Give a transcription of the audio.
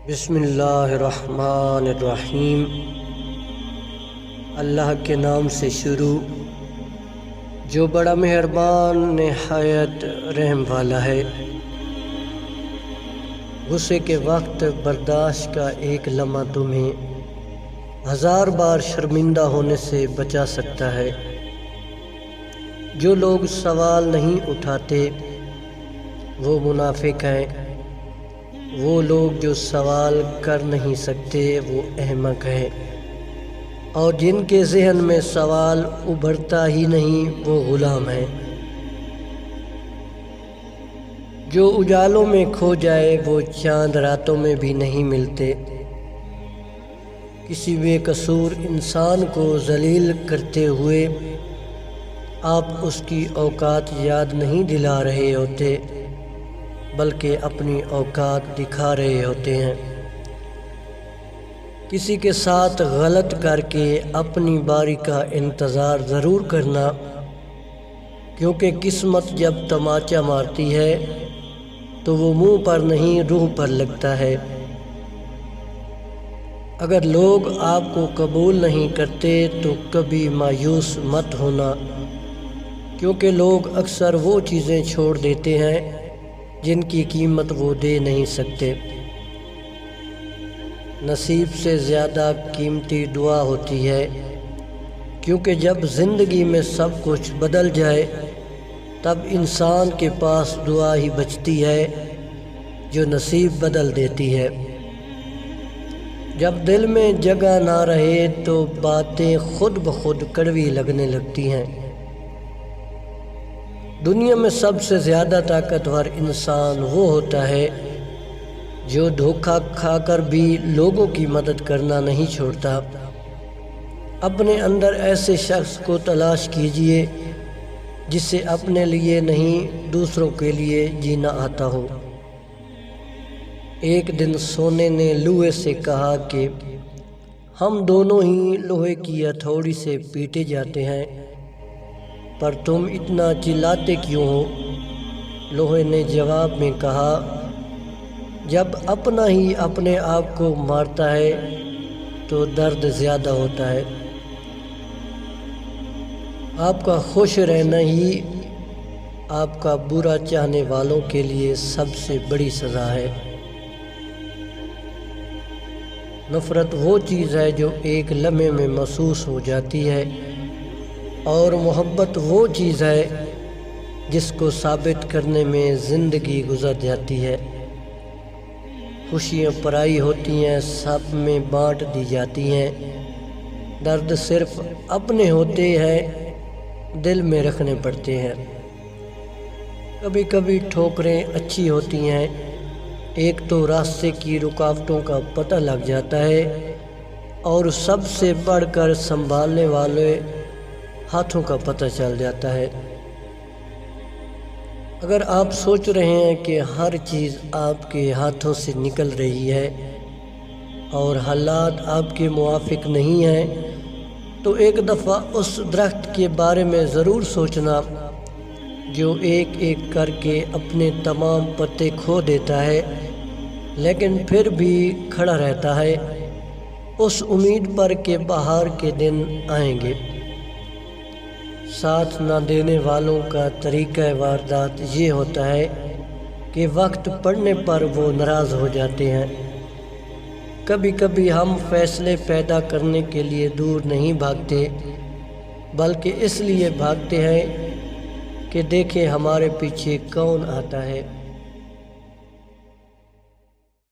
بسم اللہ الرحمن الرحیم۔ اللہ کے نام سے شروع جو بڑا مہربان نہایت رحم والا ہے۔ غصے کے وقت برداشت کا ایک لمحہ تمہیں 1000 بار شرمندہ ہونے سے بچا سکتا ہے۔ جو لوگ سوال نہیں اٹھاتے وہ منافق ہیں، وہ لوگ جو سوال کر نہیں سکتے وہ احمق ہیں، اور جن کے ذہن میں سوال ابھرتا ہی نہیں وہ غلام ہیں۔ جو اجالوں میں کھو جائے وہ چاند راتوں میں بھی نہیں ملتے۔ کسی بے قصور انسان کو ذلیل کرتے ہوئے آپ اس کی اوقات یاد نہیں دلا رہے ہوتے بلکہ اپنی اوقات دکھا رہے ہوتے ہیں۔ کسی کے ساتھ غلط کر کے اپنی باری کا انتظار ضرور کرنا، کیونکہ قسمت جب تماچا مارتی ہے تو وہ منہ پر نہیں روح پر لگتا ہے۔ اگر لوگ آپ کو قبول نہیں کرتے تو کبھی مایوس مت ہونا، کیونکہ لوگ اکثر وہ چیزیں چھوڑ دیتے ہیں جن کی قیمت وہ دے نہیں سکتے۔ نصیب سے زیادہ قیمتی دعا ہوتی ہے، کیونکہ جب زندگی میں سب کچھ بدل جائے تب انسان کے پاس دعا ہی بچتی ہے جو نصیب بدل دیتی ہے۔ جب دل میں جگہ نہ رہے تو باتیں خود بخود کڑوی لگنے لگتی ہیں۔ دنیا میں سب سے زیادہ طاقتور انسان وہ ہوتا ہے جو دھوکہ کھا کر بھی لوگوں کی مدد کرنا نہیں چھوڑتا۔ اپنے اندر ایسے شخص کو تلاش کیجئے جسے اپنے لیے نہیں دوسروں کے لیے جینا آتا ہو۔ ایک دن سونے نے لوہے سے کہا کہ ہم دونوں ہی لوہے کی ہتھوڑی سے پیٹے جاتے ہیں، پر تم اتنا چلاتے کیوں ہو؟ لوہے نے جواب میں کہا، جب اپنا ہی اپنے آپ کو مارتا ہے تو درد زیادہ ہوتا ہے۔ آپ کا خوش رہنا ہی آپ کا برا چاہنے والوں کے لیے سب سے بڑی سزا ہے۔ نفرت وہ چیز ہے جو ایک لمحے میں محسوس ہو جاتی ہے، اور محبت وہ چیز ہے جس کو ثابت کرنے میں زندگی گزر جاتی ہے۔ خوشیاں پرائی ہوتی ہیں، سب میں بانٹ دی جاتی ہیں، درد صرف اپنے ہوتے ہیں، دل میں رکھنے پڑتے ہیں۔ کبھی کبھی ٹھوکریں اچھی ہوتی ہیں، ایک تو راستے کی رکاوٹوں کا پتہ لگ جاتا ہے، اور سب سے بڑھ کر سنبھالنے والے ہاتھوں کا پتہ چل جاتا ہے۔ اگر آپ سوچ رہے ہیں کہ ہر چیز آپ کے ہاتھوں سے نکل رہی ہے اور حالات آپ کے موافق نہیں ہیں تو ایک دفعہ اس درخت کے بارے میں ضرور سوچنا جو ایک ایک کر کے اپنے تمام پتے کھو دیتا ہے لیکن پھر بھی کھڑا رہتا ہے، اس امید پر کہ بہار کے دن آئیں گے۔ ساتھ نہ دینے والوں کا طریقہ واردات یہ ہوتا ہے کہ وقت پڑنے پر وہ ناراض ہو جاتے ہیں۔ کبھی کبھی ہم فیصلے پیدا کرنے کے لیے دور نہیں بھاگتے بلکہ اس لیے بھاگتے ہیں کہ دیکھیں ہمارے پیچھے کون آتا ہے۔